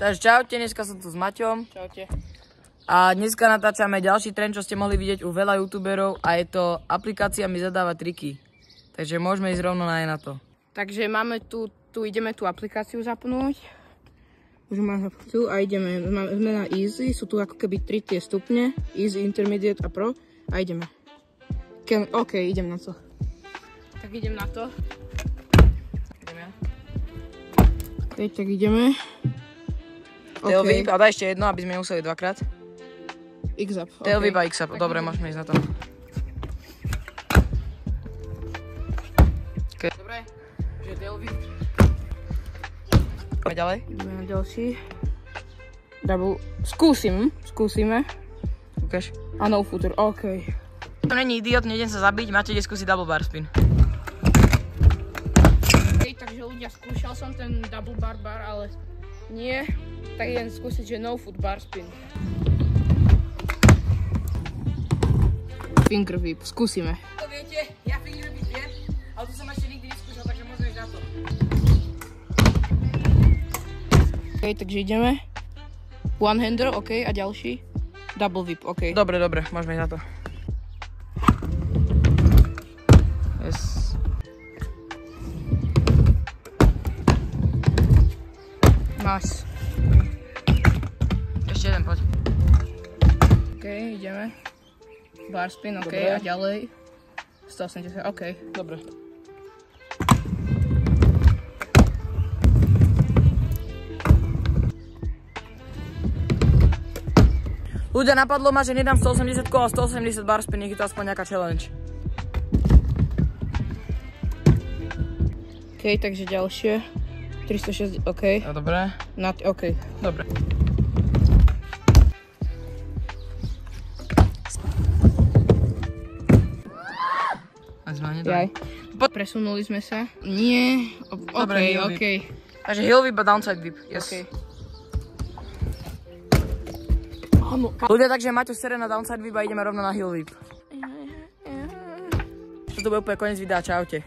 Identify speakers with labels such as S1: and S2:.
S1: Takže čaute, dneska som tu s Maťom.
S2: Čaute.
S1: A dneska natáčame ďalší trend, čo ste mohli vidieť u veľa youtuberov a je to aplikácia mi zadáva triky. Takže môžeme ísť rovno na to.
S2: Takže máme tu ideme tú aplikáciu zapnúť. Už máme tu a ideme, sme na easy, sú tu ako keby 3 tie stupne, easy, intermediate a pro a ideme. OK, idem na to. Tak idem na to. OK, tak ideme.
S1: Tailwhip a daj ešte jedno, aby sme nemuseli dvakrát.
S2: X-up.
S1: Tailwhip a X-up, dobre, môžeme ísť na to. Okay.
S2: Dobre, že tailwhip.
S1: Poďme ďalej.
S2: Ideme na ďalší. Double, skúsime.
S1: Ukáž.
S2: A no footer, OK.
S1: To není idiot, nejdem sa zabiť, máte ide skúsiť double bar spin.
S2: OK, takže ľudia, skúšal som ten double bar, ale nie. Tak idem skúsiť, že no foot bar spin. Finger whip, skúsime.
S1: To viete, ja finger whip viem, ale tu som ešte nikdy neskúšal, takže môžeme ísť na to.
S2: OK, takže ideme. One hander, OK, a ďalší. Double whip, OK.
S1: Dobre, môžeme ísť na to. Yes.
S2: Nice.
S1: Ešte jeden, poď.
S2: OK, ideme. Bar spin, OK,
S1: Dobre.
S2: a ďalej. 180, OK.
S1: Dobre. Ľudia, napadlo ma, že nedám 180 a 180 bar spin, nech je to aspoň nejaká challenge.
S2: OK, takže ďalšie. 360, OK.
S1: Dobre.
S2: OK.
S1: Dobre.
S2: Presunuli sme sa. Nie.
S1: Dobre, heel
S2: OK.
S1: Takže heel whip a downside whip. Yes.
S2: OK.
S1: Ľudia, takže Maťo sere na downside whip a ideme rovno na heel whip. Toto bude úplne koniec videa, čaute.